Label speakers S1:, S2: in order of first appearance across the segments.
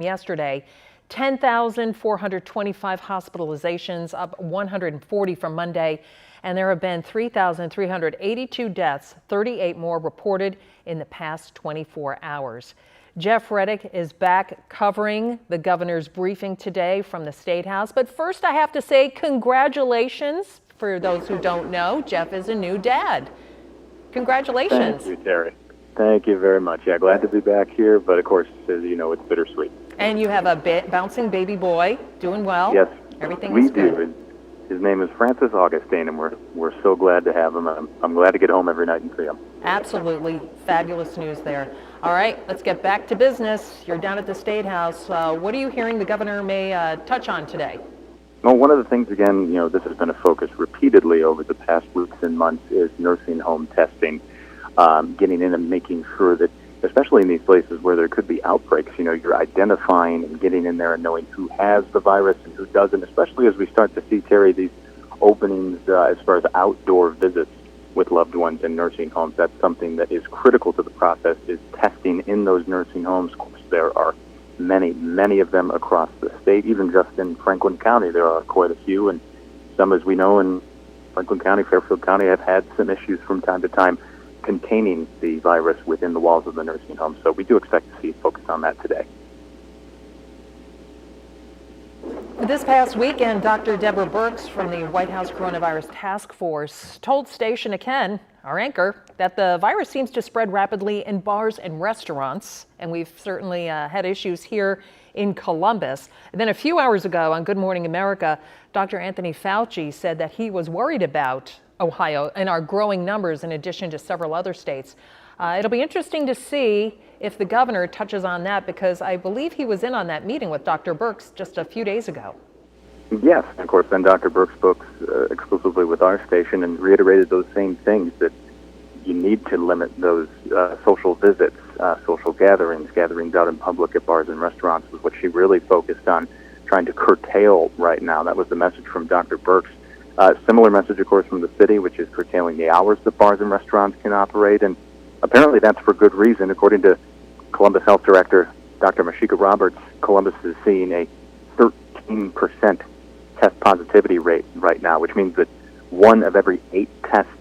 S1: yesterday. 10,425 hospitalizations, up 140 from Monday. And there have been 3,382 deaths, 38 more reported in the past 24 hours. Jeff Reddick is back covering the governor's briefing today from the State House. But first, I have to say congratulations. For those who don't know, Jeff is a new dad. Congratulations.
S2: Thank you, Terry. Thank you very much. Yeah, glad to be back here, but of course, as you know, it's bittersweet.
S1: And you have a bouncing baby boy, doing well.
S2: Yes,
S1: everything
S2: we
S1: is good.
S2: do. His name is Francis Augustine, and we're so glad to have him. I'm glad to get home every night and see him.
S1: Absolutely fabulous news there. All right, let's get back to business. You're down at the State House. What are you hearing the governor may touch on today?
S2: Well, one of the things, again, this has been a focus repeatedly over the past weeks and months is nursing home testing, getting in and making sure that, especially in these places where there could be outbreaks, you're identifying and getting in there and knowing who has the virus and who doesn't, especially as we start to see, Terry, these openings as far as outdoor visits with loved ones in nursing homes. That's something that is critical to the process, is testing in those nursing homes. Of course, there are many of them across the state. Even just in Franklin County, there are quite a few, and some, as we know, in Franklin County, Fairfield County, have had some issues from time to time containing the virus within the walls of the nursing home. So we do expect to see focus on that today.
S1: This past weekend, Dr. Deborah Birx from the White House Coronavirus Task Force told Station Ken, our anchor, that the virus seems to spread rapidly in bars and restaurants. And we've certainly had issues here in Columbus. And then a few hours ago on Good Morning America, Dr. Anthony Fauci said that he was worried about Ohio and our growing numbers in addition to several other states. It'll be interesting to see if the governor touches on that, because I believe he was in on that meeting with Dr. Birx just a few days ago.
S2: Yes, of course, then Dr. Birx spoke exclusively with our station and reiterated those same things, that you need to limit those social visits, social gatherings out in public at bars and restaurants was what she really focused on, trying to curtail right now. That was the message from Dr. Birx. Similar message, of course, from the city, which is curtailing the hours that bars and restaurants can operate. And apparently that's for good reason. According to Columbus Health Director Dr. Mashika Roberts, Columbus is seeing a 13% test positivity rate right now, which means that 1 of every 8 tests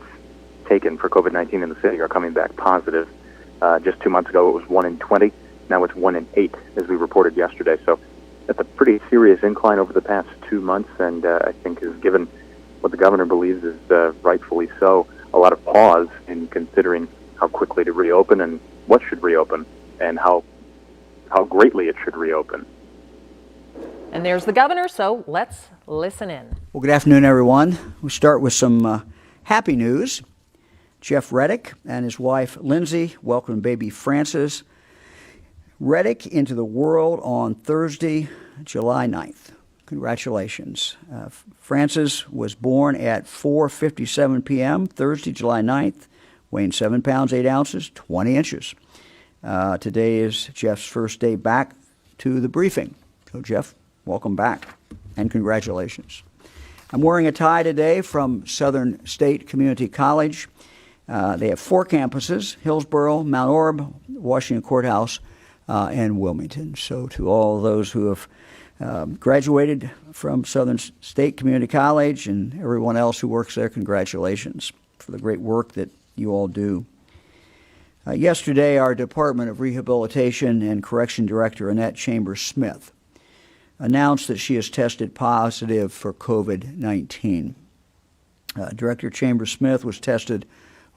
S2: taken for COVID-19 in the city are coming back positive. Just 2 months ago, it was 1 in 20. Now it's 1 in 8, as we reported yesterday. So that's a pretty serious incline over the past 2 months, and I think is given what the governor believes is rightfully so, a lot of pause in considering how quickly to reopen and what should reopen and how greatly it should reopen.
S1: And there's the governor, so let's listen in.
S3: Well, good afternoon, everyone. We'll start with some happy news. Jeff Reddick and his wife, Lindsay, welcomed baby Francis Reddick into the world on Thursday, July 9th. Congratulations. Francis was born at 4:57 p.m. Thursday, July 9th, weighing 7 pounds, 8 ounces, 20 inches. Today is Jeff's first day back to the briefing. So, Jeff, welcome back, and congratulations. I'm wearing a tie today from Southern State Community College. They have 4 campuses: Hillsborough, Mount Orab, Washington Courthouse, and Wilmington. So to all those who have graduated from Southern State Community College and everyone else who works there, congratulations for the great work that you all do. Yesterday, our Department of Rehabilitation and Correction Director, Annette Chambers-Smith, announced that she has tested positive for COVID-19. Director Chambers-Smith was tested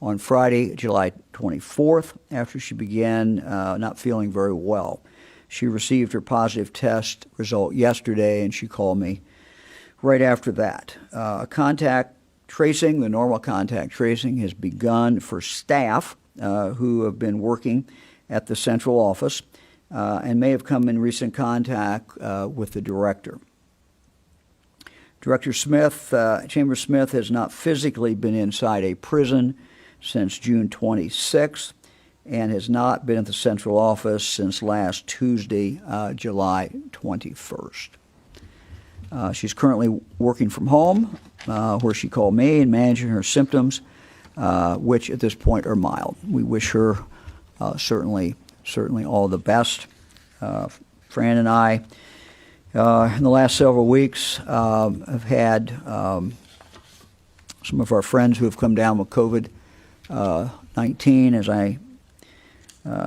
S3: on Friday, July 24th, after she began not feeling very well. She received her positive test result yesterday, and she called me right after that. Contact tracing, the normal contact tracing, has begun for staff who have been working at the central office and may have come in recent contact with the director. Director Smith, Chambers-Smith, has not physically been inside a prison since June 26th and has not been at the central office since last Tuesday, July 21st. She's currently working from home, where she called me, and managing her symptoms, which at this point are mild. We wish her certainly all the best Fran and I, in the last several weeks, have had some of our friends who have come down with COVID-19. As I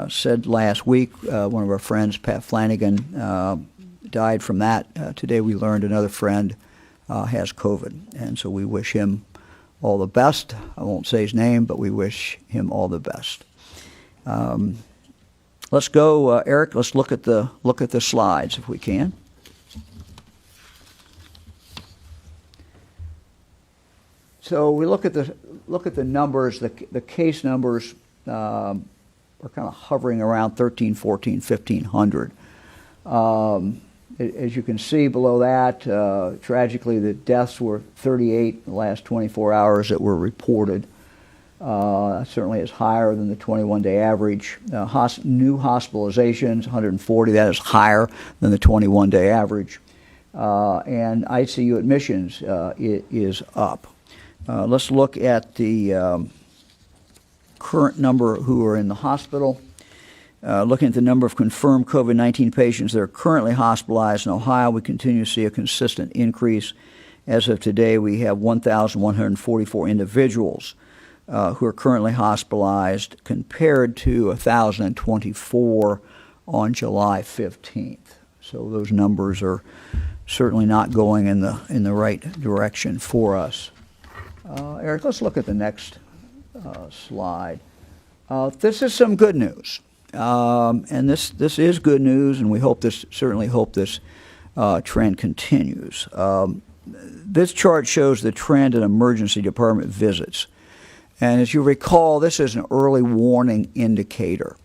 S3: said last week, one of our friends, Pat Flanagan, died from that. Today we learned another friend has COVID, and so we wish him all the best. I won't say his name, but we wish him all the best. Let's go, Eric. Let's look at the slides if we can. So we look at the numbers. The case numbers are kind of hovering around 13, 14, 1,500. As you can see below that, tragically, the deaths were 38 in the last 24 hours that were reported. Certainly is higher than the 21-day average. New hospitalizations, 140, that is higher than the 21-day average. And ICU admissions is up. Let's look at the current number who are in the hospital. Looking at the number of confirmed COVID-19 patients that are currently hospitalized in Ohio, we continue to see a consistent increase. As of today, we have 1,144 individuals who are currently hospitalized, compared to 1,024 on July 15th. So those numbers are certainly not going in the right direction for us. Eric, let's look at the next slide. This is some good news. And this is good news, and we certainly hope this trend continues. This chart shows the trend in emergency department visits. And as you recall, this is an early warning indicator.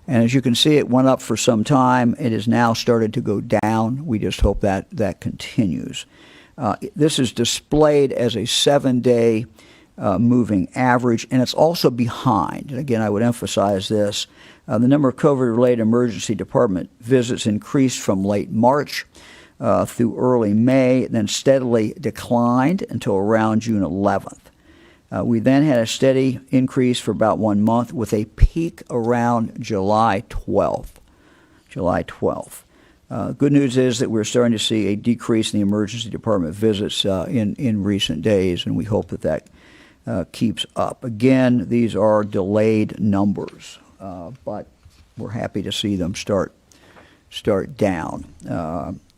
S3: And as you can see, it went up for some time. It has now started to go down. We just hope that continues. This is displayed as a 7-day moving average, and it's also behind. And again, I would emphasize this. The number of COVID-related emergency department visits increased from late March through early May, then steadily declined until around June 11th. We then had a steady increase for about 1 month, with a peak around July 12th. Good news is that we're starting to see a decrease in the emergency department visits in recent days, and we hope that keeps up. Again, these are delayed numbers, but we're happy to see them start down.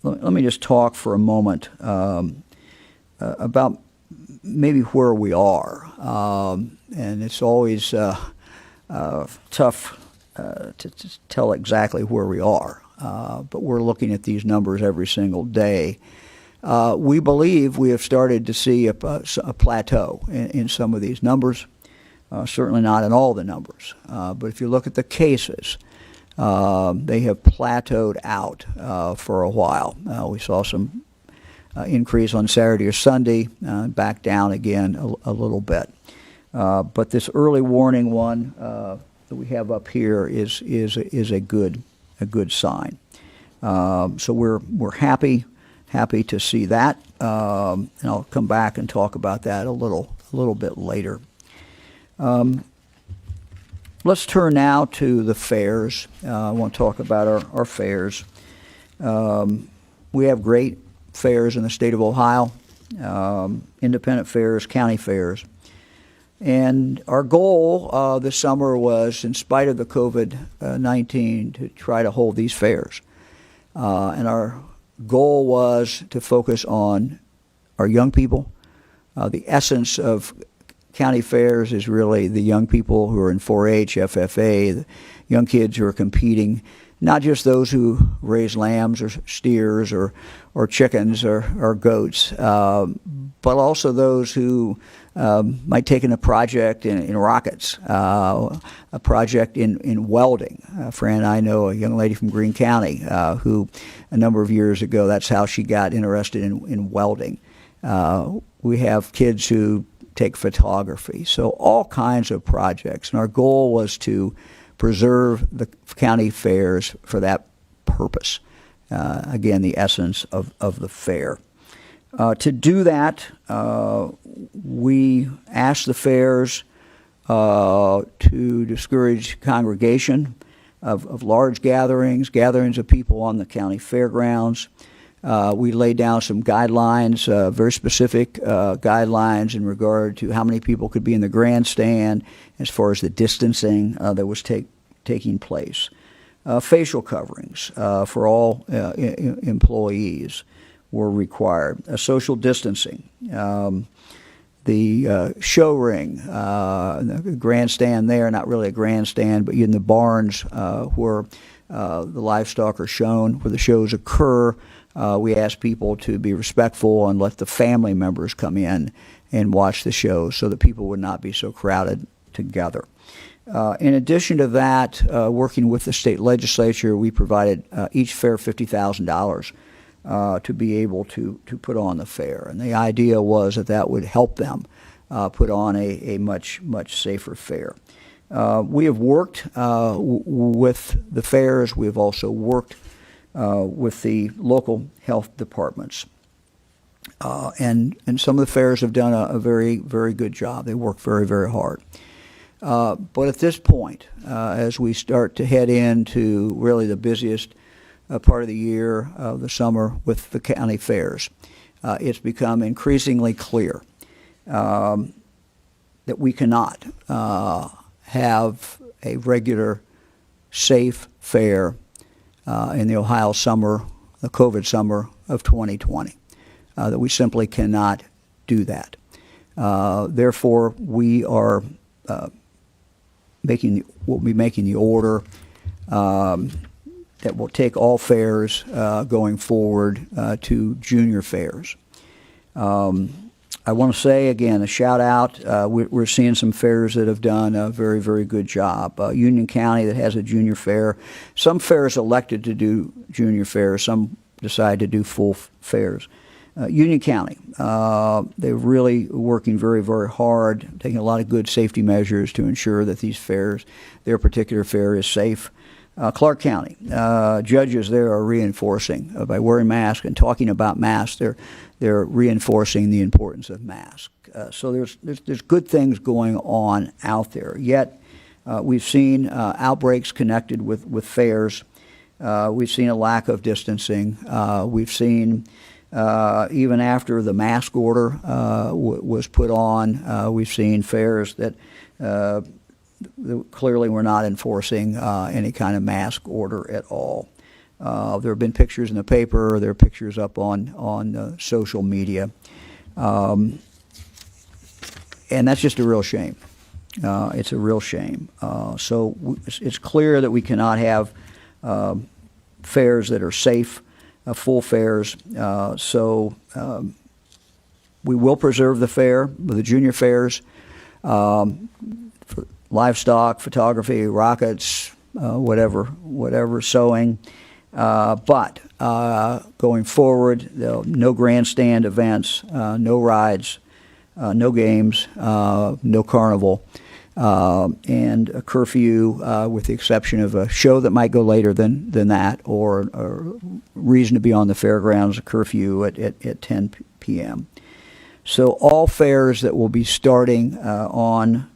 S3: Let me just talk for a moment about maybe where we are, and it's always tough to tell exactly where we are, but we're looking at these numbers every single day. We believe we have started to see a plateau in some of these numbers, certainly not in all the numbers, but if you look at the cases, they have plateaued out for a while. We saw some increase on Saturday or Sunday, back down again a little bit. But this early warning one that we have up here is a good sign. So we're happy to see that, and I'll come back and talk about that a little bit later. Let's turn now to the fairs. I want to talk about our fairs. We have great fairs in the state of Ohio, independent fairs, county fairs. And our goal this summer was, in spite of the COVID-19, to try to hold these fairs. And our goal was to focus on our young people. The essence of county fairs is really the young people who are in 4-H, FFA, the young kids who are competing, not just those who raise lambs or steers or chickens or goats, but also those who might take in a project in rockets, a project in welding. Fran and I know a young lady from Greene County who a number of years ago, that's how she got interested in welding. We have kids who take photography, so all kinds of projects. And our goal was to preserve the county fairs for that purpose. Again, the essence of the fair. To do that, we asked the fairs to discourage congregation of large gatherings of people on the county fairgrounds. We laid down some guidelines, very specific guidelines in regard to how many people could be in the grandstand as far as the distancing that was taking place. Facial coverings for all employees were required. Social distancing. The show ring, the grandstand there, not really a grandstand, but in the barns where the livestock are shown, where the shows occur, we ask people to be respectful and let the family members come in and watch the shows so that people would not be so crowded together. In addition to that, working with the state legislature, we provided each fair $50,000 to be able to put on the fair. And the idea was that would help them put on a much safer fair. We have worked with the fairs. We have also worked with the local health departments. And some of the fairs have done a very good job. They work very hard. But at this point, as we start to head into really the busiest part of the year, the summer, with the county fairs, it's become increasingly clear that we cannot have a regular, safe fair in the Ohio summer, the COVID summer of 2020, that we simply cannot do that. Therefore, we are we'll be making the order that will take all fairs going forward to junior fairs. I want to say again, a shout out. We're seeing some fairs that have done a very good job. Union County that has a junior fair. Some fairs elected to do junior fairs. Some decide to do full fairs. Union County, they're really working very hard, taking a lot of good safety measures to ensure that these fairs, their particular fair, is safe. Clark County, judges there are reinforcing by wearing masks and talking about masks. They're reinforcing the importance of masks. So there's good things going on out there. Yet we've seen outbreaks connected with fairs. We've seen a lack of distancing. We've seen even after the mask order was put on, we've seen fairs that clearly were not enforcing any kind of mask order at all. There have been pictures in the paper. There are pictures up on social media. And that's just a real shame. It's a real shame. So it's clear that we cannot have fairs that are safe, full fairs. So we will preserve the fair, the junior fairs, for livestock, photography, rockets, whatever, sewing. But going forward, no grandstand events, no rides, no games, no carnival, and a curfew with the exception of a show that might go later than that, or a reason to be on the fairgrounds, a curfew at 10 p.m. So all fairs that will be starting on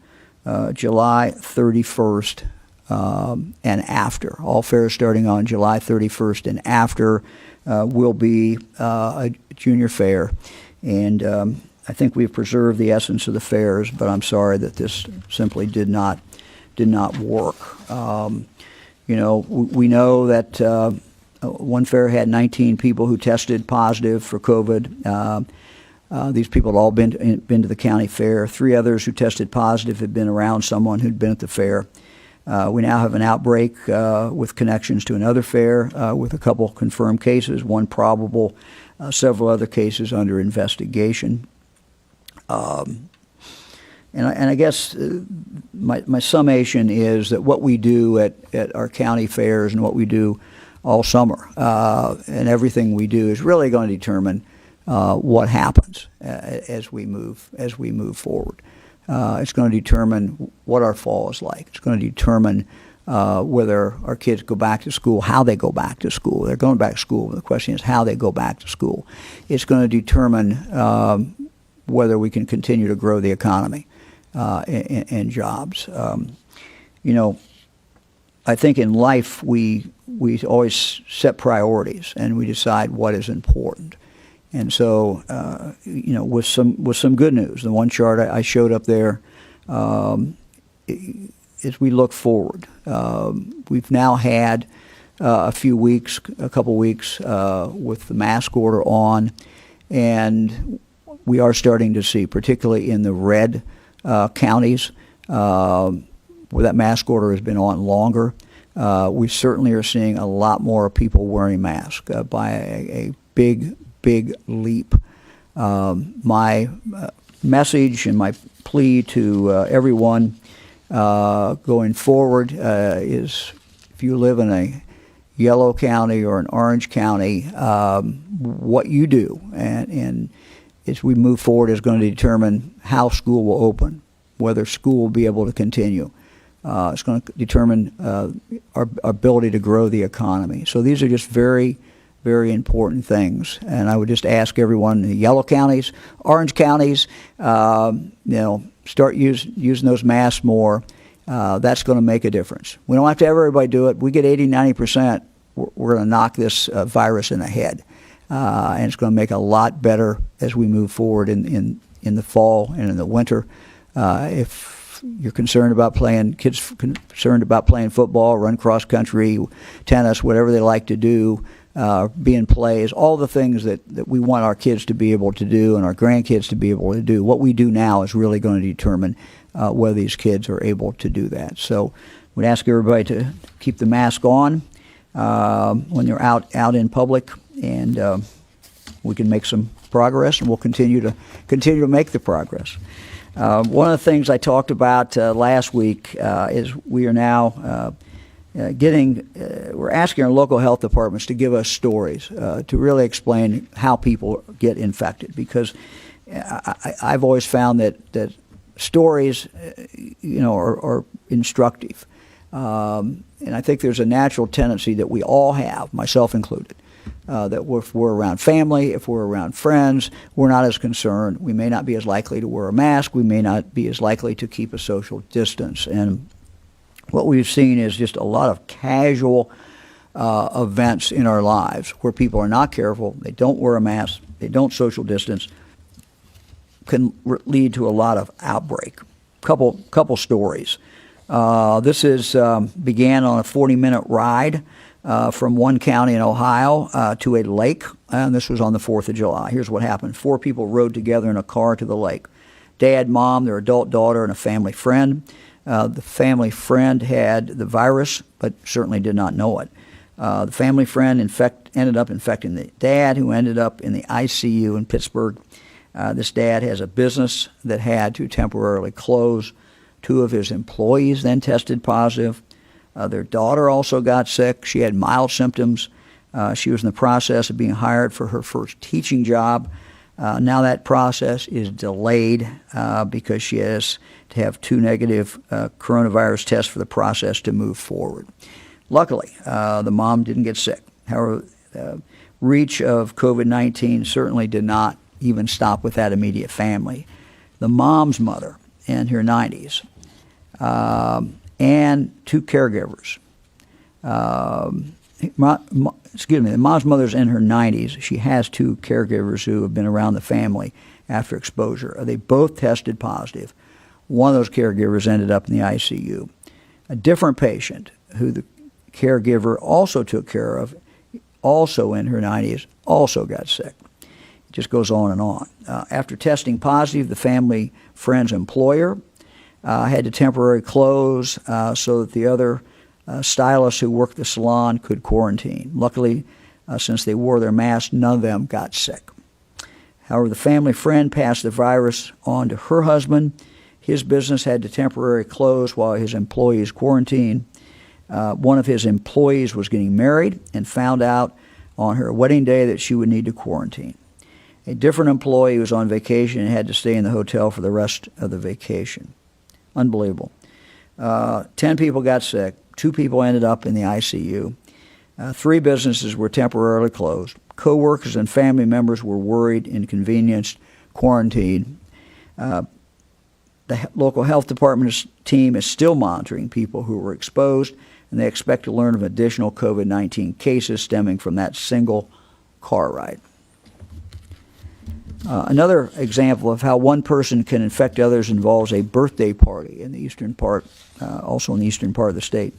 S3: July 31st and after, all fairs starting on July 31st and after will be a junior fair. And I think we've preserved the essence of the fairs, but I'm sorry that this simply did not work. We know that one fair had 19 people who tested positive for COVID. These people had all been to the county fair. 3 others who tested positive had been around someone who'd been at the fair. We now have an outbreak with connections to another fair with a couple confirmed cases, one probable, several other cases under investigation. And I guess my summation is that what we do at our county fairs and what we do all summer and everything we do is really going to determine what happens as we move forward. It's going to determine what our fall is like. It's going to determine whether our kids go back to school, how they go back to school. They're going back to school. The question is how they go back to school. It's going to determine whether we can continue to grow the economy and jobs. I think in life we always set priorities and we decide what is important. And so, with some good news, the one chart I showed up there, as we look forward, we've now had a couple weeks with the mask order on, and we are starting to see, particularly in the red counties, where that mask order has been on longer, we certainly are seeing a lot more people wearing masks by a big leap. My message and my plea to everyone going forward is, if you live in a yellow county or an orange county, what you do and as we move forward is going to determine how school will open, whether school will be able to continue. It's going to determine our ability to grow the economy. So these are just very, very important things. And I would just ask everyone in the yellow counties, orange counties, start using those masks more. That's going to make a difference. We don't have to have everybody do it. We get 80, 90%, we're going to knock this virus in the head. And it's going to make a lot better as we move forward in the fall and in the winter. If you're concerned about concerned about playing football, run cross country, tennis, whatever they like to do, be in plays, all the things that we want our kids to be able to do and our grandkids to be able to do. What we do now is really going to determine whether these kids are able to do that. So we'd ask everybody to keep the mask on when you're out in public, and we can make some progress, and we'll continue to make the progress. One of the things I talked about last week is we are now we're asking our local health departments to give us stories to really explain how people get infected, because I've always found that stories, are instructive, and I think there's a natural tendency that we all have, myself included, that if we're around family, if we're around friends, we're not as concerned. We may not be as likely to wear a mask. We may not be as likely to keep a social distance. And what we've seen is just a lot of casual events in our lives where people are not careful, they don't wear a mask, they don't social distance, can lead to a lot of outbreak. Couple stories. This began on a 40-minute ride from one county in Ohio to a lake, and this was on the 4th of July. Here's what happened. 4 people rode together in a car to the lake. Dad, mom, their adult daughter, and a family friend. The family friend had the virus, but certainly did not know it. The family friend ended up infecting the dad, who ended up in the ICU in Pittsburgh. This dad has a business that had to temporarily close. 2 of his employees then tested positive. Their daughter also got sick. She had mild symptoms. She was in the process of being hired for her first teaching job. Now that process is delayed because she has to have 2 negative coronavirus tests for the process to move forward. Luckily, the mom didn't get sick. However, the reach of COVID-19 certainly did not even stop with that immediate family. The mom's mother in her 90s and 2 caregivers. The mom's mother's in her 90s. She has 2 caregivers who have been around the family after exposure. They both tested positive. One of those caregivers ended up in the ICU. A different patient who the caregiver also took care of, also in her 90s, also got sick. It just goes on and on. After testing positive, the family friend's employer had to temporarily close so that the other stylists who worked the salon could quarantine. Luckily, since they wore their masks, none of them got sick. However, the family friend passed the virus on to her husband. His business had to temporarily close while his employees quarantined. One of his employees was getting married and found out on her wedding day that she would need to quarantine. A different employee was on vacation and had to stay in the hotel for the rest of the vacation. Unbelievable. 10 people got sick. 2 people ended up in the ICU. 3 businesses were temporarily closed. Co-workers and family members were worried, inconvenienced, quarantined. The local health department team is still monitoring people who were exposed, and they expect to learn of additional COVID-19 cases stemming from that single car ride. Another example of how one person can infect others involves a birthday party in the eastern part, also in the eastern part of the state.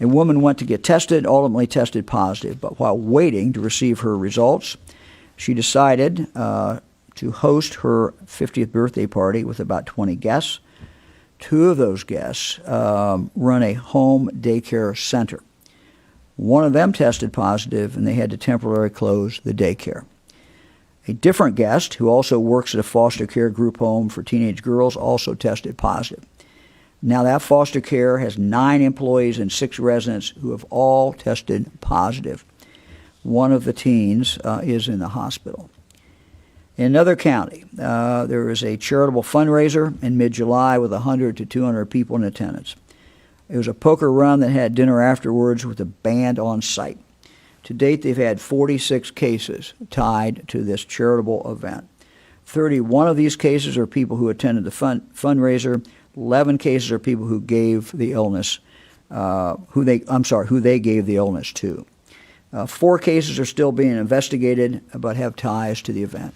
S3: A woman went to get tested, ultimately tested positive, but while waiting to receive her results, she decided to host her 50th birthday party with about 20 guests. 2 of those guests run a home daycare center. One of them tested positive, and they had to temporarily close the daycare. A different guest, who also works at a foster care group home for teenage girls, also tested positive. Now that foster care has 9 employees and 6 residents who have all tested positive. One of the teens is in the hospital. In another county, there is a charitable fundraiser in mid-July with 100 to 200 people in attendance. It was a poker run that had dinner afterwards with a band on site. To date, they've had 46 cases tied to this charitable event. 31 of these cases are people who attended the fundraiser. 11 cases are people who gave the illness, who they gave the illness to. 4 cases are still being investigated, but have ties to the event.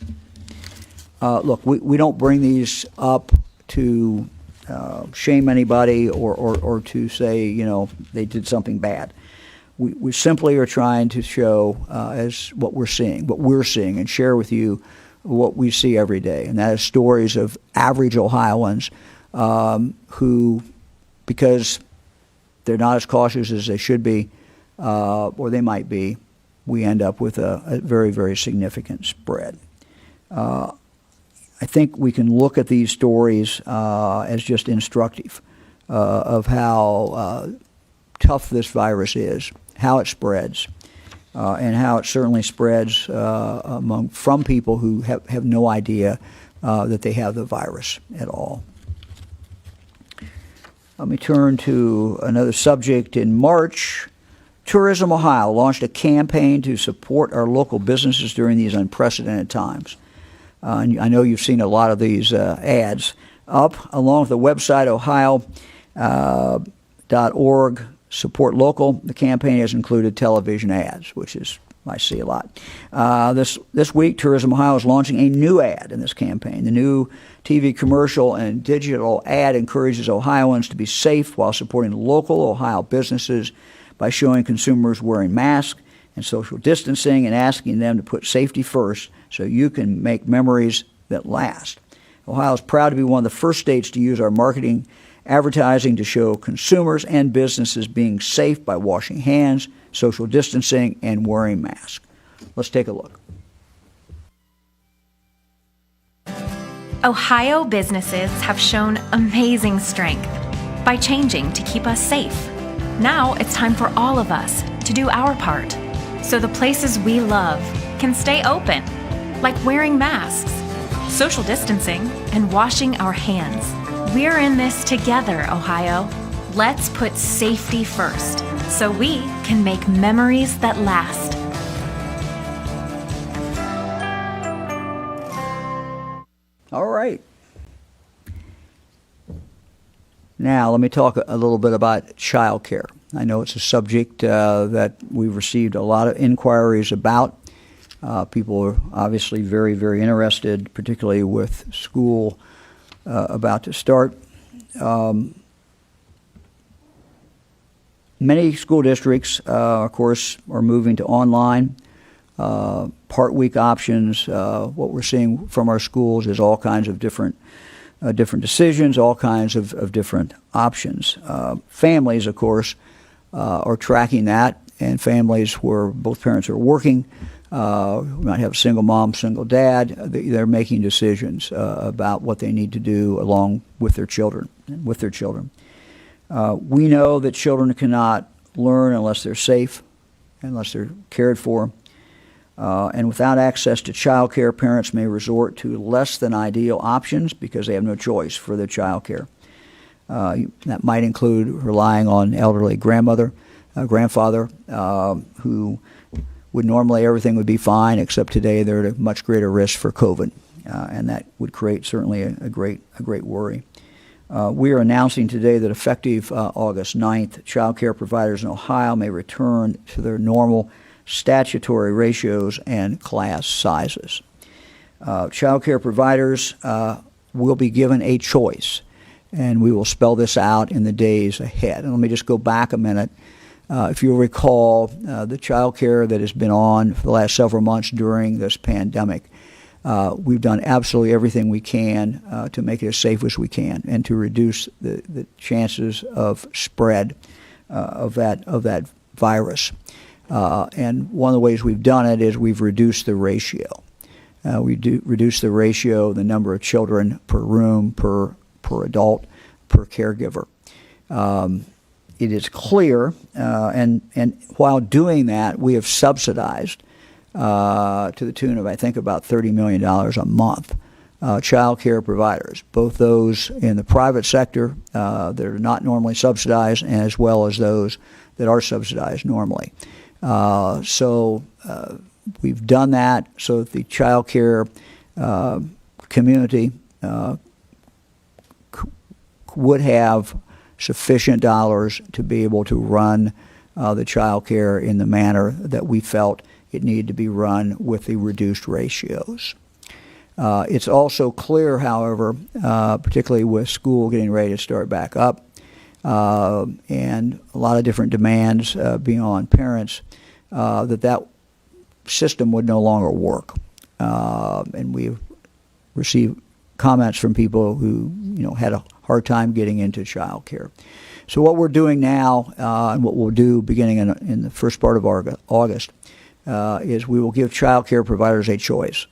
S3: Look, we don't bring these up to shame anybody or to say, they did something bad. We simply are trying to show as what we're seeing, and share with you what we see every day. And that is stories of average Ohioans who, because they're not as cautious as they should be, or they might be, we end up with a very, very significant spread. I think we can look at these stories as just instructive of how tough this virus is, how it spreads, and how it certainly spreads from people who have no idea that they have the virus at all. Let me turn to another subject. In March, Tourism Ohio launched a campaign to support our local businesses during these unprecedented times. And I know you've seen a lot of these ads up, along with the website ohio.org. Support local. The campaign has included television ads, which is I see a lot. This week, Tourism Ohio is launching a new ad in this campaign. The new TV commercial and digital ad encourages Ohioans to be safe while supporting local Ohio businesses by showing consumers wearing masks and social distancing and asking them to put safety first so you can make memories that last. Ohio is proud to be one of the first states to use our marketing advertising to show consumers and businesses being safe by washing hands, social distancing, and wearing masks. Let's take a look.
S4: Ohio businesses have shown amazing strength by changing to keep us safe. Now it's time for all of us to do our part so the places we love can stay open, like wearing masks, social distancing, and washing our hands. We're in this together, Ohio. Let's put safety first so we can make memories that last.
S3: All right. Now, let me talk a little bit about child care. I know it's a subject that we've received a lot of inquiries about. People are obviously very, very interested, particularly with school about to start. Many school districts, of course, are moving to online, part-week options. What we're seeing from our schools is all kinds of different decisions, all kinds of different options. Families, of course, are tracking that, and families where both parents are working, we might have a single mom, single dad. They're making decisions about what they need to do along with their children. We know that children cannot learn unless they're safe, unless they're cared for. And without access to child care, parents may resort to less than ideal options because they have no choice for their child care. That might include relying on elderly grandfather, who would normally everything would be fine, except today they're at a much greater risk for COVID, and that would create certainly a great worry. We are announcing today that effective August 9th, child care providers in Ohio may return to their normal statutory ratios and class sizes. Child care providers will be given a choice, and we will spell this out in the days ahead. And let me just go back a minute. If you'll recall, the child care that has been on for the last several months during this pandemic, we've done absolutely everything we can to make it as safe as we can and to reduce the chances of spread of that virus. And one of the ways we've done it is we've reduced the ratio. Reduce the ratio, the number of children per room, per adult, per caregiver. It is clear, and while doing that, we have subsidized to the tune of, I think, about $30 million a month, child care providers, both those in the private sector that are not normally subsidized, and as well as those that are subsidized normally. So we've done that so that the child care community would have sufficient dollars to be able to run the child care in the manner that we felt it needed to be run with the reduced ratios. It's also clear, however, particularly with school getting ready to start back up, and a lot of different demands being on parents, that system would no longer work. And we've received comments from people who had a hard time getting into child care. So what we're doing now, and what we'll do beginning in the first part of August, is we will give child care providers a choice.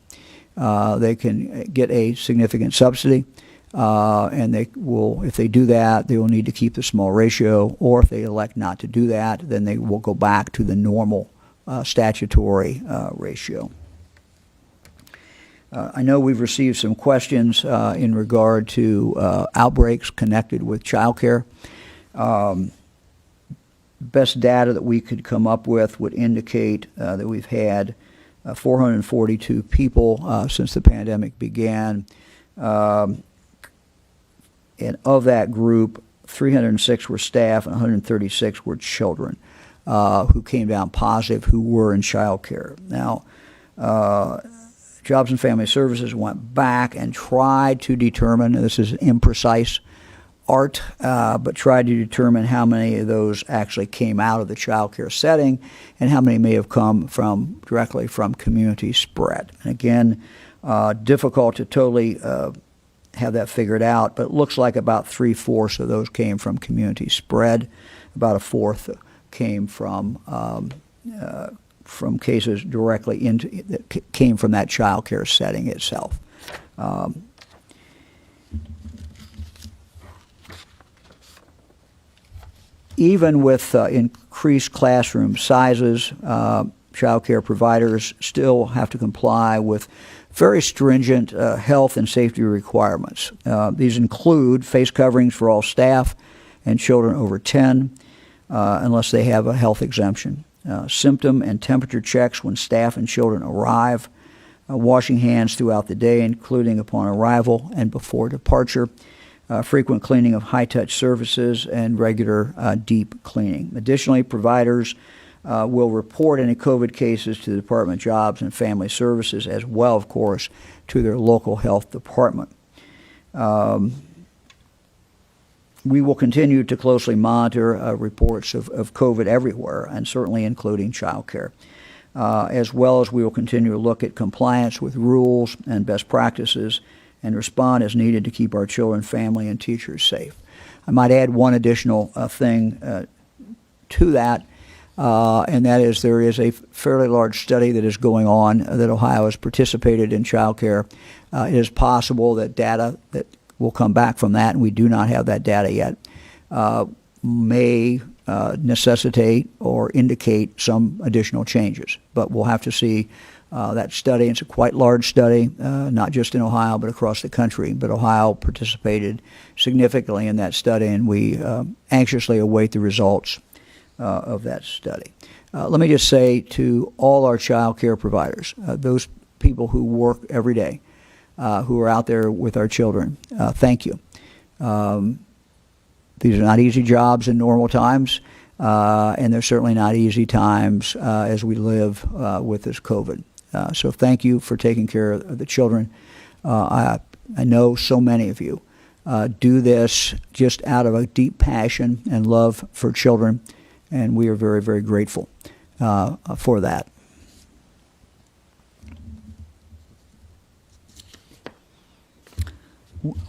S3: They can get a significant subsidy, and they will, if they do that, they will need to keep the small ratio, or if they elect not to do that, then they will go back to the normal statutory ratio. I know we've received some questions in regard to outbreaks connected with child care. Best data that we could come up with would indicate that we've had 442 people since the pandemic began. And of that group, 306 were staff and 136 were children who came down positive who were in child care. Now, Jobs and Family Services went back and tried to determine, this is imprecise art, but tried to determine how many of those actually came out of the child care setting and how many may have come directly from community spread. And again, difficult to totally have that figured out, but it looks like about 3/4 of those came from community spread. About a fourth came from cases directly that came from that child care setting itself. Even with increased classroom sizes, child care providers still have to comply with very stringent health and safety requirements. These include face coverings for all staff and children over 10, unless they have a health exemption. Symptom and temperature checks when staff and children arrive, washing hands throughout the day, including upon arrival and before departure, frequent cleaning of high-touch surfaces, and regular deep cleaning. Additionally, providers will report any COVID cases to the Department of Jobs and Family Services, as well, of course, to their local health department. We will continue to closely monitor reports of COVID everywhere, and certainly including child care, as well as we will continue to look at compliance with rules and best practices and respond as needed to keep our children, family, and teachers safe. I might add one additional thing to that, and that is there is a fairly large study that is going on that Ohio has participated in child care. It is possible that data that will come back from that, and we do not have that data yet, may necessitate or indicate some additional changes. But we'll have to see that study. It's a quite large study, not just in Ohio, but across the country. But Ohio participated significantly in that study, and we anxiously await the results of that study. Let me just say to all our child care providers, those people who work every day, who are out there with our children, thank you. These are not easy jobs in normal times, and they're certainly not easy times as we live with this COVID. So thank you for taking care of the children. I know so many of you do this just out of a deep passion and love for children, and we are very, very grateful for that.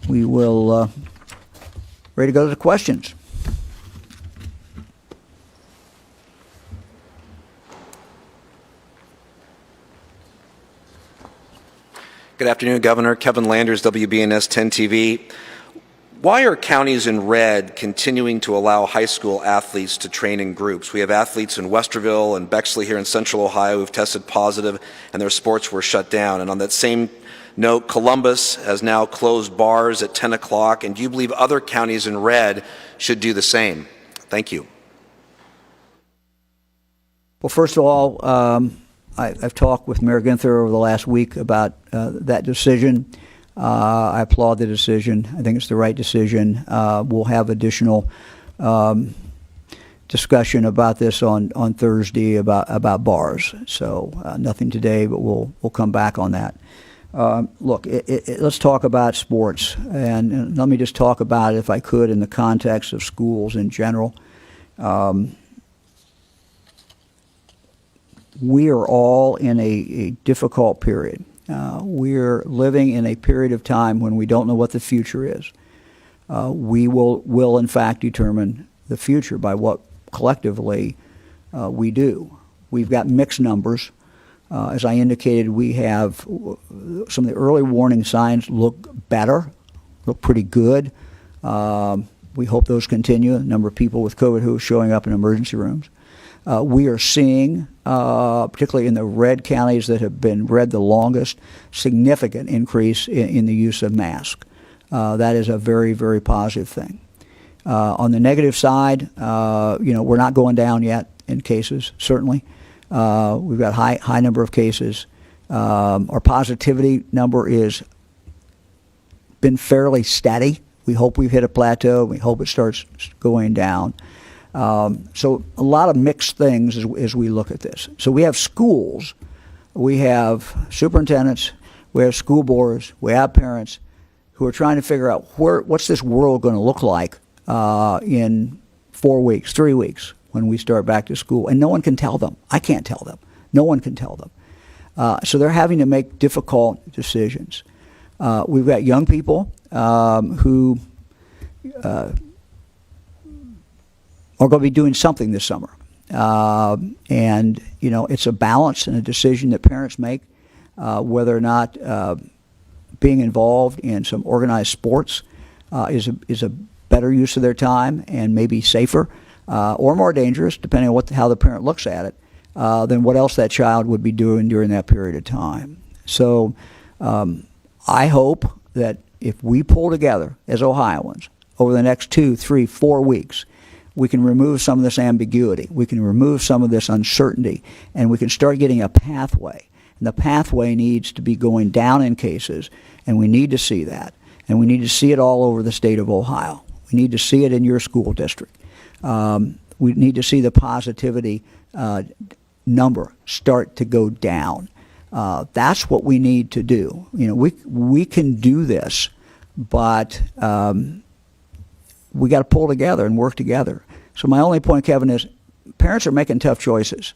S3: We will ready to go to the questions.
S5: Good afternoon, Governor. Kevin Landers, WBNS 10 TV. Why are counties in red continuing to allow high school athletes to train in groups? We have athletes in Westerville and Bexley here in Central Ohio who've tested positive and their sports were shut down. And on that same note, Columbus has now closed bars at 10 o'clock. And do you believe other counties in red should do the same? Thank you.
S3: Well, first of all, I've talked with Mayor Ginther over the last week about that decision. I applaud the decision. I think it's the right decision. We'll have additional discussion about this on Thursday about bars. So nothing today, but we'll come back on that. Look, let's talk about sports, and let me just talk about it, if I could, in the context of schools in general. We are all in a difficult period. We're living in a period of time when we don't know what the future is. We will in fact determine the future by what collectively we do. We've got mixed numbers. As I indicated, we have some of the early warning signs look better, look pretty good. We hope those continue. A number of people with COVID who are showing up in emergency rooms. We are seeing, particularly in the red counties that have been red the longest, significant increase in the use of masks. That is a very, very positive thing. On the negative side, we're not going down yet in cases, certainly. We've got high number of cases. Our positivity number is been fairly steady. We hope we've hit a plateau. We hope it starts going down. So a lot of mixed things as we look at this. So we have schools, we have superintendents, we have school boards, we have parents who are trying to figure out what's this world going to look like in 4 weeks, 3 weeks when we start back to school. And no one can tell them. I can't tell them. No one can tell them. So they're having to make difficult decisions. We've got young people who are going to be doing something this summer. And, it's a balance and a decision that parents make, whether or not being involved in some organized sports is a better use of their time and maybe safer or more dangerous, depending on how the parent looks at it, than what else that child would be doing during that period of time. So I hope that if we pull together as Ohioans over the next 2, 3, 4 weeks, we can remove some of this ambiguity. We can remove some of this uncertainty, and we can start getting a pathway. And the pathway needs to be going down in cases, and we need to see that. And we need to see it all over the state of Ohio. We need to see it in your school district. We need to see the positivity number start to go down. That's what we need to do. We can do this, but we got to pull together and work together. So my only point, Kevin, is parents are making tough choices.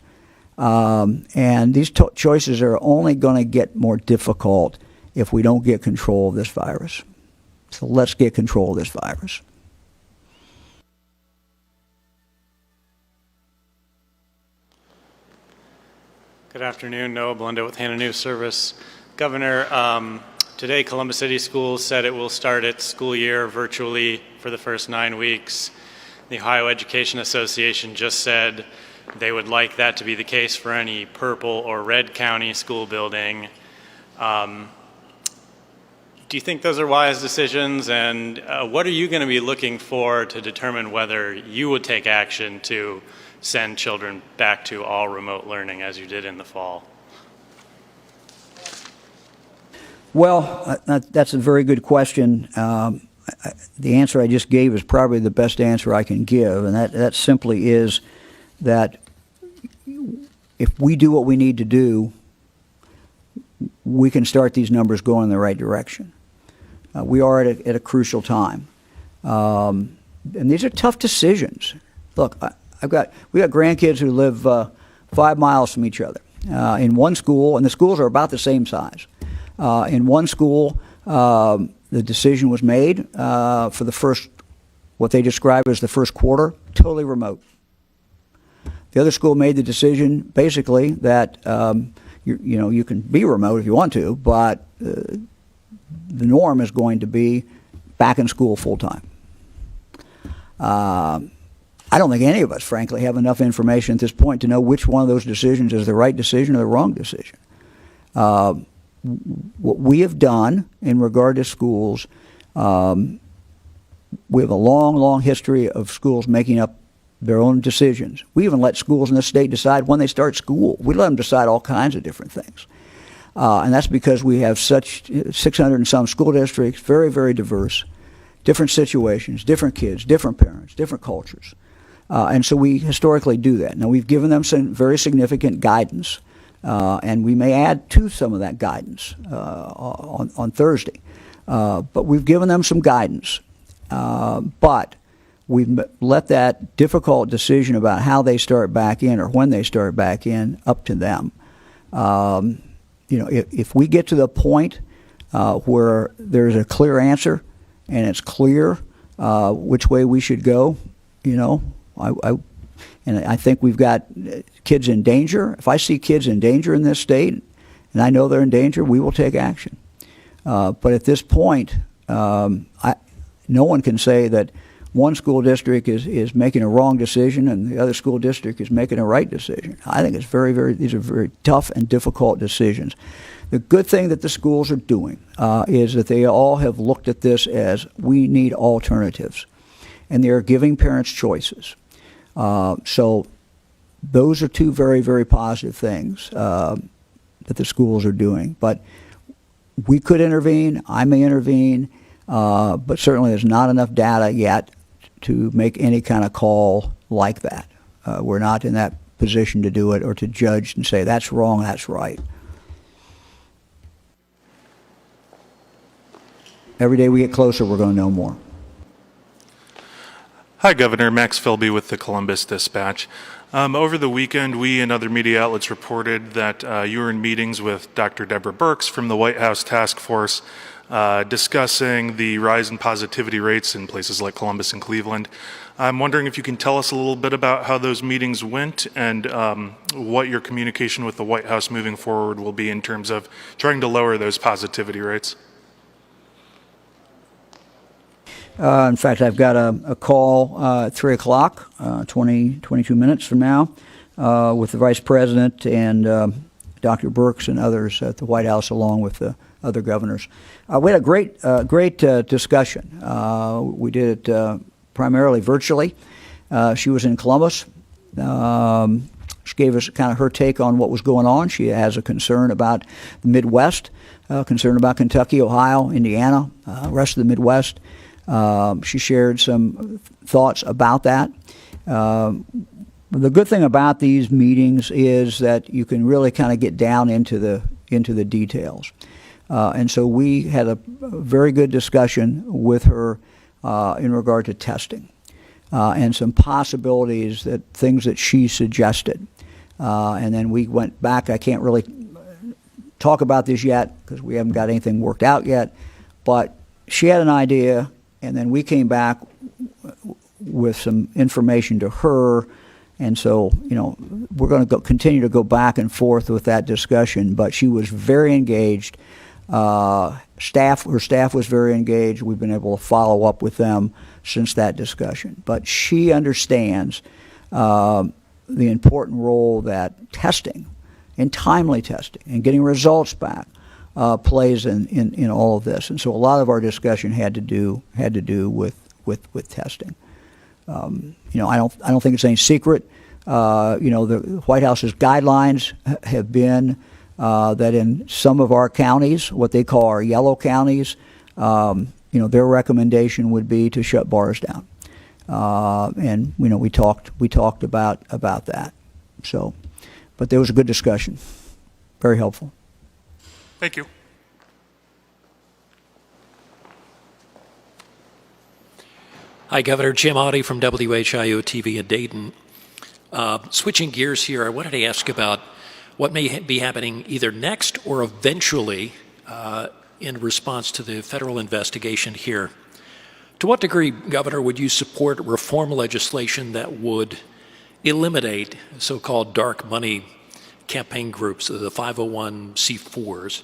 S3: And these choices are only going to get more difficult if we don't get control of this virus. So let's get control of this virus.
S6: Good afternoon. Noah Blunda with Hannah News Service. Governor, today Columbus City Schools said it will start its school year virtually for the first 9 weeks. The Ohio Education Association just said they would like that to be the case for any purple or red county school building. Do you think those are wise decisions? And what are you going to be looking for to determine whether you would take action to send children back to all remote learning as you did in the fall?
S3: Well, that's a very good question. the answer I just gave is probably the best answer I can give, and that simply is that if we do what we need to do, we can start these numbers going in the right direction. We are at a crucial time. And these are tough decisions. Look, we got grandkids who live 5 miles from each other in one school, and the schools are about the same size. In one school, the decision was made for the first, what they describe as the first quarter, totally remote. The other school made the decision basically that you can be remote if you want to, but the norm is going to be back in school full time. I don't think any of us, frankly, have enough information at this point to know which one of those decisions is the right decision or the wrong decision. What we have done in regard to schools, we have a long, long history of schools making up their own decisions. We even let schools in this state decide when they start school. We let them decide all kinds of different things. And that's because we have such 600 and some school districts, very, very diverse, different situations, different kids, different parents, different cultures. And so we historically do that. Now, we've given them some very significant guidance, and we may add to some of that guidance on Thursday. But we've given them some guidance. But we've let that difficult decision about how they start back in or when they start back in up to them. If we get to the point where there's a clear answer and it's clear which way we should go, I think we've got kids in danger. If I see kids in danger in this state, and I know they're in danger, we will take action. But at this point, no one can say that one school district is making a wrong decision and the other school district is making a right decision. I think it's these are very tough and difficult decisions. The good thing that the schools are doing is that they all have looked at this as we need alternatives, and they are giving parents choices. So those are two very, very positive things that the schools are doing. But we could intervene, I may intervene, but certainly there's not enough data yet to make any kind of call like that. We're not in that position to do it or to judge and say that's wrong, that's right. Every day we get closer, we're going to know more.
S7: Hi, Governor. Max Philby with the Columbus Dispatch. Over the weekend, we and other media outlets reported that you were in meetings with Dr. Deborah Birx from the White House Task Force discussing the rise in positivity rates in places like Columbus and Cleveland. I'm wondering if you can tell us a little bit about how those meetings went and what your communication with the White House moving forward will be in terms of trying to lower those positivity rates.
S3: In fact, I've got a call at 3 o'clock, 22 minutes from now, with the Vice President and Dr. Birx and others at the White House, along with the other governors. We had a great discussion. We did it primarily virtually. She was in Columbus. She gave us kind of her take on what was going on. She has a concern about the Midwest, concern about Kentucky, Ohio, Indiana, rest of the Midwest. She shared some thoughts about that. The good thing about these meetings is that you can really kind of get down into the details. And so we had a very good discussion with her in regard to testing and some possibilities, things that she suggested. And then we went back. I can't really talk about this yet because we haven't got anything worked out yet. But she had an idea, and then we came back with some information to her. And so, we're going to continue to go back and forth with that discussion. But she was very engaged. Her staff was very engaged. We've been able to follow up with them since that discussion. But she understands the important role that testing and timely testing and getting results back plays in all of this. And so a lot of our discussion had to do with testing. I don't think it's any secret. The White House's guidelines have been that in some of our counties, what they call our yellow counties, their recommendation would be to shut bars down. And we talked about that. So, but there was a good discussion, very helpful.
S7: Thank you.
S8: Hi, Governor. Jim Audie from WHIO TV in Dayton. Switching gears here, I wanted to ask about what may be happening either next or eventually in response to the federal investigation here. To what degree, Governor, would you support reform legislation that would eliminate so-called dark money campaign groups, the 501c4s?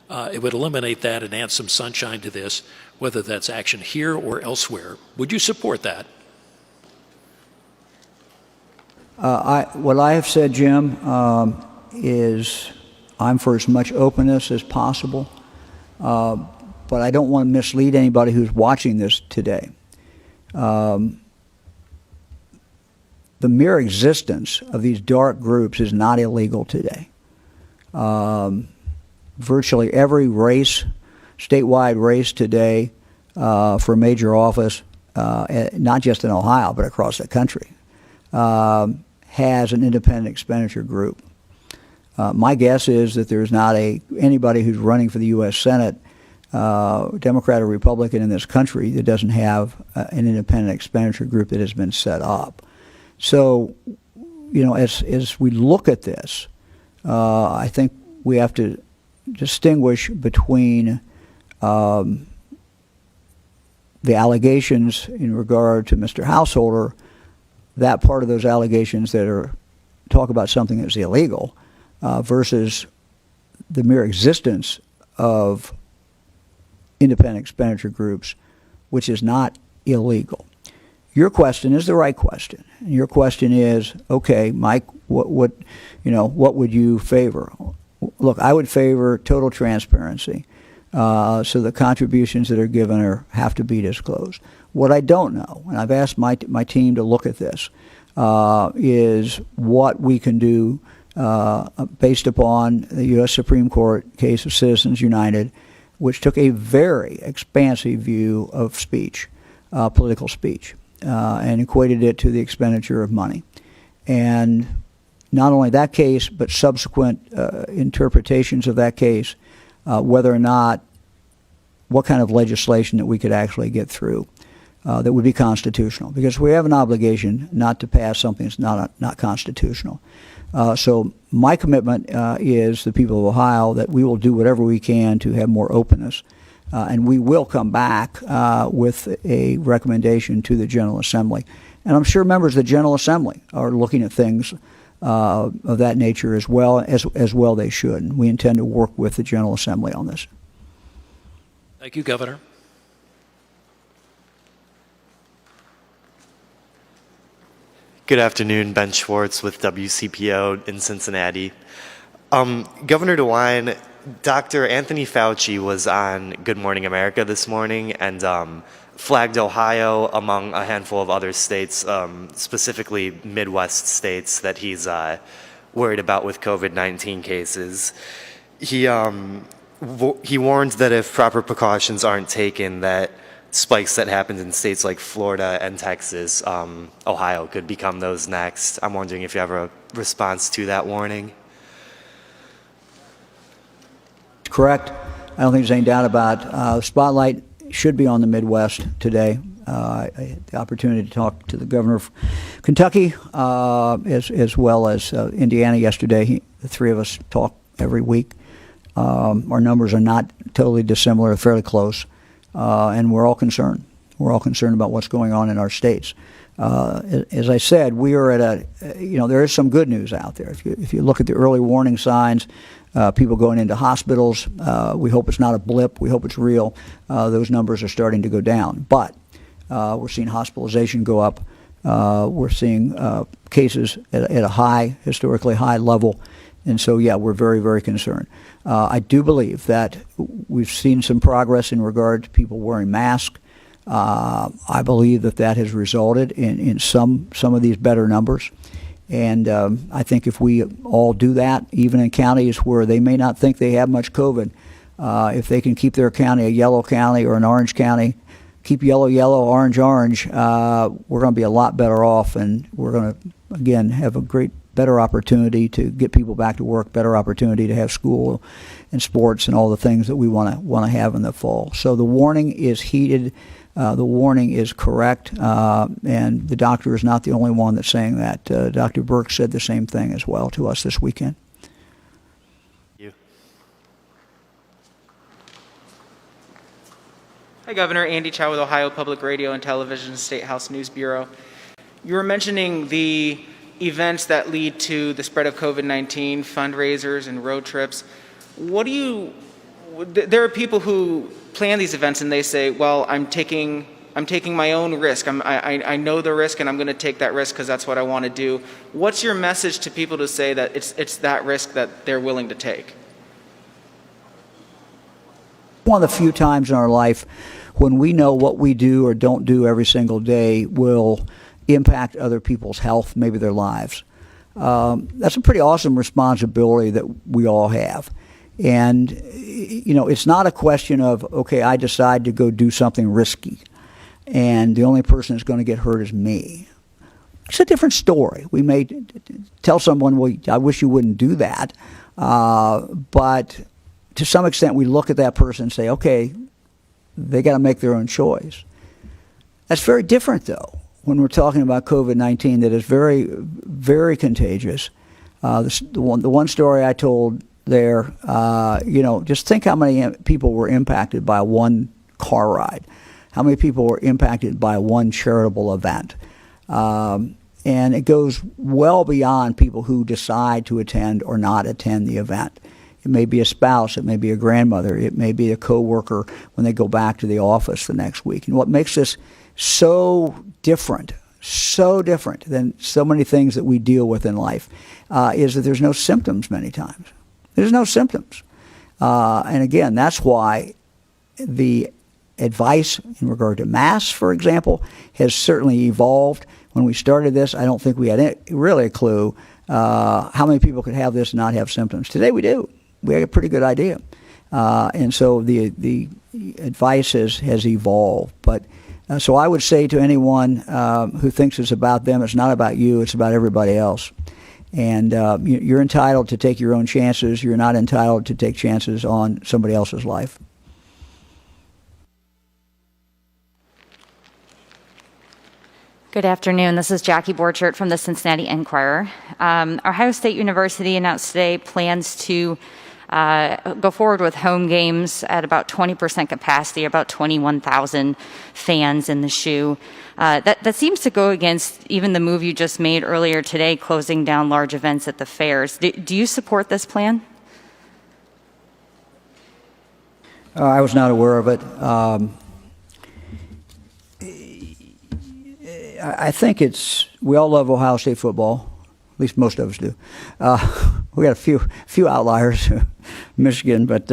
S8: It would eliminate that and add some sunshine to this, whether that's action here or elsewhere. Would you support that?
S3: What I have said, Jim, is I'm for as much openness as possible, but I don't want to mislead anybody who's watching this today. The mere existence of these dark groups is not illegal today. Virtually every race, statewide race today for a major office, not just in Ohio, but across the country, has an independent expenditure group. My guess is that there's not anybody who's running for the U.S. Senate, Democrat or Republican in this country, that doesn't have an independent expenditure group that has been set up. So, as we look at this, I think we have to distinguish between the allegations in regard to Mr. Householder, that part of those allegations that talk about something that's illegal, versus the mere existence of independent expenditure groups, which is not illegal. Your question is the right question. And your question is, okay, Mike, what would you favor? Look, I would favor total transparency, so the contributions that are given have to be disclosed. What I don't know, and I've asked my team to look at this, is what we can do based upon the U.S. Supreme Court case of Citizens United, which took a very expansive view of speech, political speech, and equated it to the expenditure of money. And not only that case, but subsequent interpretations of that case, whether or not, what kind of legislation that we could actually get through that would be constitutional. Because we have an obligation not to pass something that's not constitutional. So my commitment is the people of Ohio that we will do whatever we can to have more openness. And we will come back with a recommendation to the General Assembly. And I'm sure members of the General Assembly are looking at things of that nature as well they should. And we intend to work with the General Assembly on this.
S8: Thank you, Governor.
S9: Good afternoon, Ben Schwartz with WCPO in Cincinnati. Governor DeWine, Dr. Anthony Fauci was on Good Morning America this morning and flagged Ohio among a handful of other states, specifically Midwest states, that he's worried about with COVID-19 cases. He warned that if proper precautions aren't taken, that spikes that happened in states like Florida and Texas, Ohio could become those next. I'm wondering if you have a response to that warning.
S3: Correct. I don't think there's any doubt about it. The spotlight should be on the Midwest today. I had the opportunity to talk to the governor of Kentucky as well as Indiana yesterday. The three of us talk every week. Our numbers are not totally dissimilar, fairly close, and we're all concerned. We're all concerned about what's going on in our states. As I said, we are at there is some good news out there. If you look at the early warning signs, people going into hospitals, we hope it's not a blip. We hope it's real. Those numbers are starting to go down. But we're seeing hospitalization go up. We're seeing cases at a historically high level. And so, yeah, we're very, very concerned. I do believe that we've seen some progress in regard to people wearing masks. I believe that has resulted in some of these better numbers. And I think if we all do that, even in counties where they may not think they have much COVID, If they can keep their county a yellow county or an orange county, keep yellow, yellow, orange, orange, we're going to be a lot better off, and we're going to, again, have a better opportunity to get people back to work, better opportunity to have school and sports and all the things that we want to have in the fall. So the warning is heeded. The warning is correct, and the doctor is not the only one that's saying that. Dr. Burke said the same thing as well to us this weekend.
S9: You.
S10: Hi, Governor. Andy Chow with Ohio Public Radio and Television State House News Bureau. You were mentioning the events that lead to the spread of COVID-19, fundraisers and road trips. There are people who plan these events and they say, well, I'm taking my own risk. I know the risk and I'm going to take that risk because that's what I want to do. What's your message to people to say that it's that risk that they're willing to take?
S3: One of the few times in our life when we know what we do or don't do every single day will impact other people's health, maybe their lives. That's a pretty awesome responsibility that we all have. And, it's not a question of, okay, I decide to go do something risky, and the only person that's going to get hurt is me. It's a different story. We may tell someone, well, I wish you wouldn't do that. But to some extent, we look at that person and say, okay, they got to make their own choice. That's very different, though, when we're talking about COVID-19 that is very, very contagious. The one story I told there, just think how many people were impacted by one car ride, how many people were impacted by one charitable event. And it goes well beyond people who decide to attend or not attend the event. It may be a spouse, it may be a grandmother, it may be a coworker when they go back to the office the next week. And what makes this so different than so many things that we deal with in life, is that there's no symptoms many times. There's no symptoms. And again, that's why the advice in regard to masks, for example, has certainly evolved. When we started this, I don't think we had really a clue how many people could have this and not have symptoms. Today we do. We have a pretty good idea. And so the advice has evolved. But so I would say to anyone who thinks it's about them, it's not about you, it's about everybody else. And you're entitled to take your own chances. You're not entitled to take chances on somebody else's life.
S11: Good afternoon. This is Jackie Borchert from the Cincinnati Enquirer. Ohio State University announced today plans to go forward with home games at about 20% capacity, about 21,000 fans in the shoe. That seems to go against even the move you just made earlier today, closing down large events at the fairs. Do you support this plan?
S3: I was not aware of it. I think we all love Ohio State football. At least most of us do. We got a few outliers, Michigan, but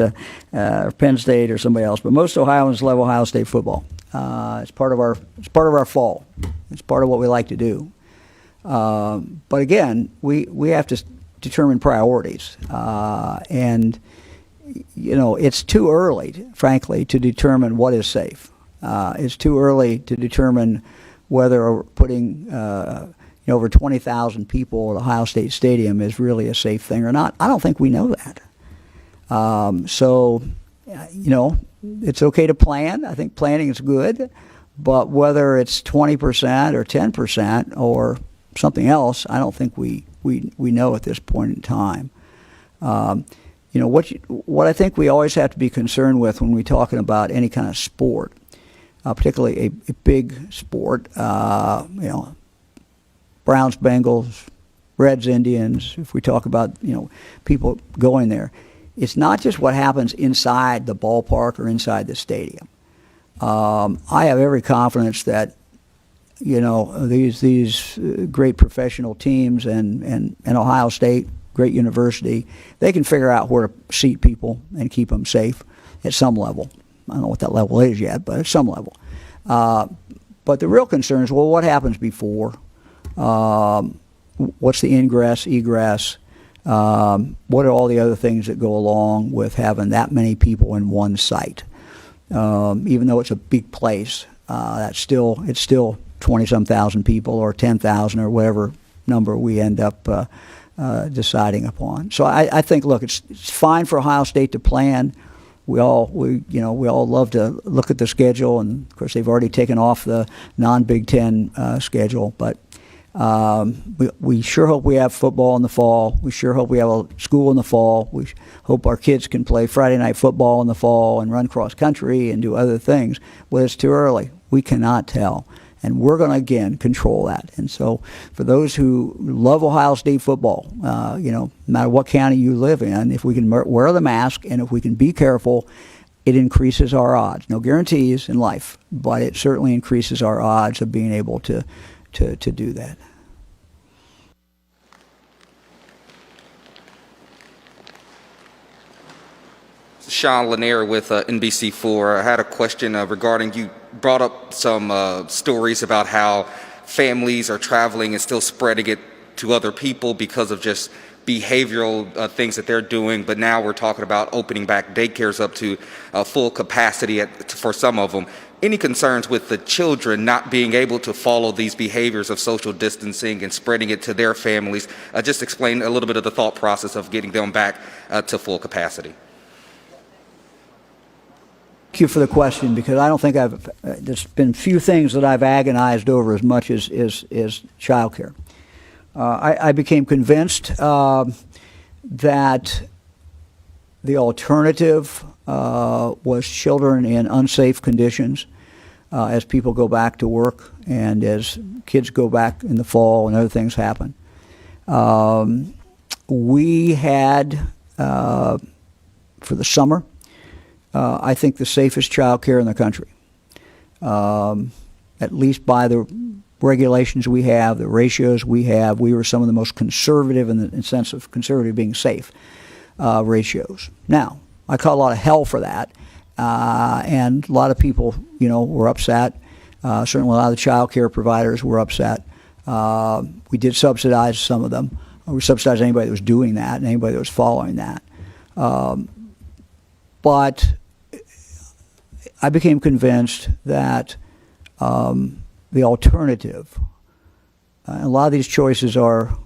S3: Penn State or somebody else. But most Ohioans love Ohio State football. It's part of our fall. It's part of what we like to do. But again, we have to determine priorities, and it's too early, frankly, to determine what is safe. It's too early to determine whether putting over 20,000 people at Ohio State Stadium is really a safe thing or not. I don't think we know that. So, it's okay to plan. I think planning is good. But whether it's 20% or 10% or something else, I don't think we know at this point in time. What I think we always have to be concerned with when we're talking about any kind of sport, particularly a big sport, Browns, Bengals, Reds, Indians, if we talk about, people going there, it's not just what happens inside the ballpark or inside the stadium. I have every confidence that, these great professional teams and Ohio State, great university, they can figure out where to seat people and keep them safe at some level. I don't know what that level is yet, but at some level. But the real concern is, well, what happens before? What's the ingress, egress? What are all the other things that go along with having that many people in one site? Even though it's a big place, it's still 20-some thousand people or 10,000 or whatever number we end up deciding upon. So I think, look, it's fine for Ohio State to plan. We all love to look at the schedule, and of course they've already taken off the non-Big Ten schedule. But we sure hope we have football in the fall. We sure hope we have a school in the fall. We hope our kids can play Friday night football in the fall and run cross country and do other things. Well, it's too early. We cannot tell. And we're going to, again, control that. And so for those who love Ohio State football, no matter what county you live in, if we can wear the mask and if we can be careful, it increases our odds. No guarantees in life, but it certainly increases our odds of being able to do that.
S12: Sean Lanier with NBC4. I had a question regarding, you brought up some stories about how families are traveling and still spreading it to other people because of just behavioral things that they're doing, but now we're talking about opening back daycares up to full capacity for some of them. Any concerns with the children not being able to follow these behaviors of social distancing and spreading it to their families? Just explain a little bit of the thought process of getting them back to full capacity.
S3: Thank you for the question, because I don't think there's been few things that I've agonized over as much as child care. I became convinced that the alternative was children in unsafe conditions as people go back to work and as kids go back in the fall and other things happen. We had, for the summer, I think the safest child care in the country, at least by the regulations we have, the ratios we have. We were some of the most conservative, in the sense of conservative being safe, ratios. Now, I caught a lot of hell for that, and a lot of people, were upset. Certainly a lot of the child care providers were upset. We did subsidize some of them. We subsidized anybody that was doing that and anybody that was following that. But I became convinced that the alternative, and a lot of these choices are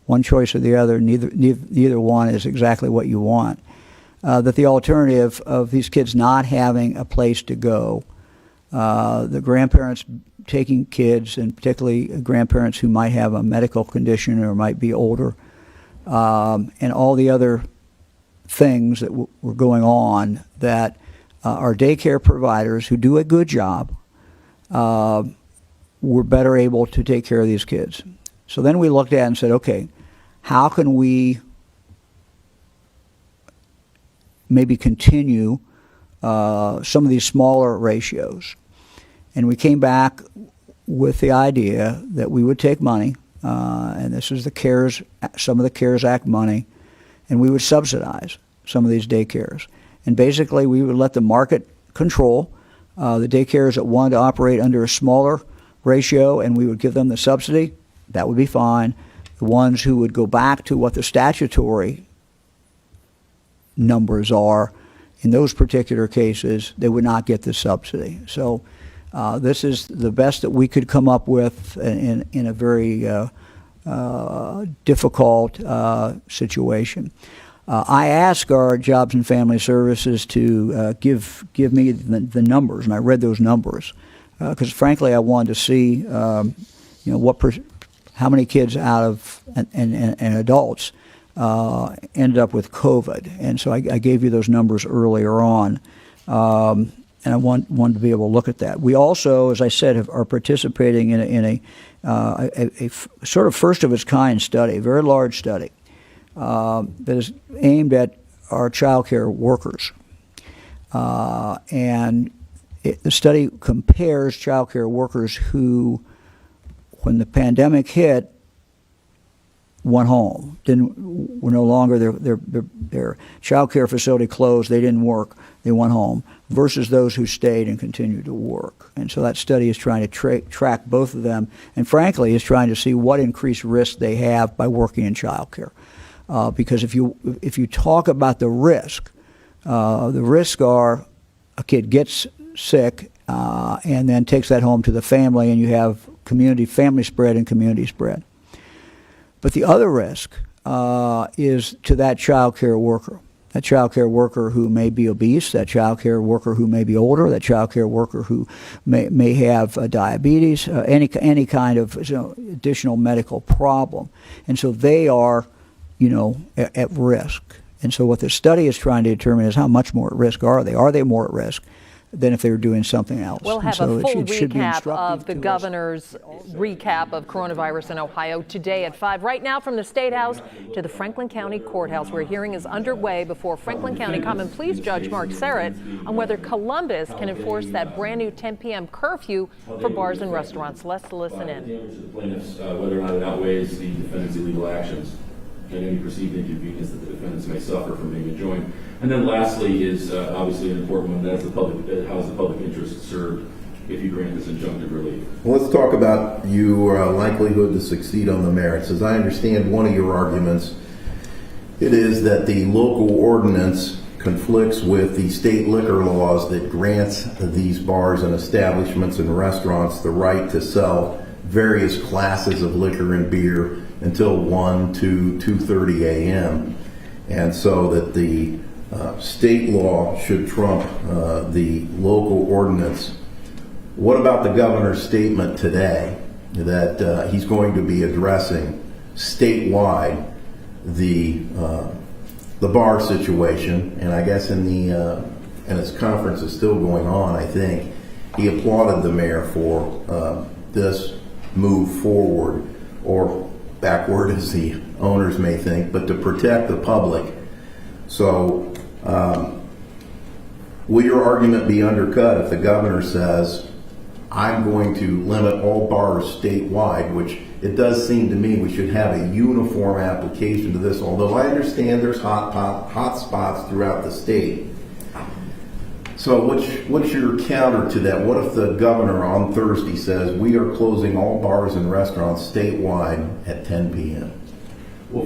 S3: one choice or the other, neither one is exactly what you want, that the alternative of these kids not having a place to go, the grandparents taking kids, and particularly grandparents who might have a medical condition or might be older, and all the other things that were going on, that our daycare providers, who do a good job, were better able to take care of these kids. So then we looked at it and said, okay, how can we maybe continue some of these smaller ratios? And we came back with the idea that we would take money, and this is some of the CARES Act money, and we would subsidize some of these daycares. And basically, we would let the market control the daycares that wanted to operate under a smaller ratio, and we would give them the subsidy. That would be fine. The ones who would go back to what the statutory numbers are, in those particular cases, they would not get the subsidy. So this is the best that we could come up with in a very difficult situation. I asked our Jobs and Family Services to give me the numbers, and I read those numbers because, frankly, I wanted to see, how many kids out of and adults ended up with COVID, and so I gave you those numbers earlier on, and I wanted to be able to look at that. We also, as I said, are participating in a sort of first of its kind study, a very large study, that is aimed at our child care workers. And the study compares child care workers who, when the pandemic hit, went home. Were no longer, their child care facility closed, they didn't work, they went home, versus those who stayed and continued to work. And so that study is trying to track both of them, and frankly is trying to see what increased risk they have by working in child care. because if you talk about the risks are a kid gets sick and then takes that home to the family, and you have family spread and community spread. But the other risk is to that child care worker. That child care worker who may be obese, that child care worker who may be older, that child care worker who may have diabetes, any kind of additional medical problem. And so they are, at risk. And so what the study is trying to determine is how much more at risk are they? Are they more at risk than if they were doing something else?
S1: We'll have
S3: a
S1: full recap of the governor's recap of coronavirus in Ohio today at 5. Right now from the State House to the Franklin County Courthouse, where a hearing is underway before Franklin County Common Pleas Judge Mark Serrett on whether Columbus can enforce that brand new 10 p.m. curfew for bars and restaurants. Let's listen in.
S13: Damage to the plaintiffs, whether or not it outweighs the defendant's illegal actions and any perceived inconvenience that the defendants may suffer from being adjoined. And then lastly is obviously an important one, that's how is the public interest served if you grant this injunctive relief?
S14: Well, let's talk about your likelihood to succeed on the merits. As I understand one of your arguments, it is that the local ordinance conflicts with the state liquor laws that grants these bars and establishments and restaurants the right to sell various classes of liquor and beer until 1 to 2:30 a.m. And so that the state law should trump the local ordinance. What about the governor's statement today that he's going to be addressing statewide the bar situation? And I guess and his conference is still going on, I think, he applauded the mayor for this move forward, or backward as the owners may think, but to protect the public. So will your argument be undercut if the governor says, I'm going to limit all bars statewide, which it does seem to me we should have a uniform application to this, although I understand there's hot spots throughout the state. So what's your counter to that? What if the governor on Thursday says we are closing all bars and restaurants statewide at 10 p.m.?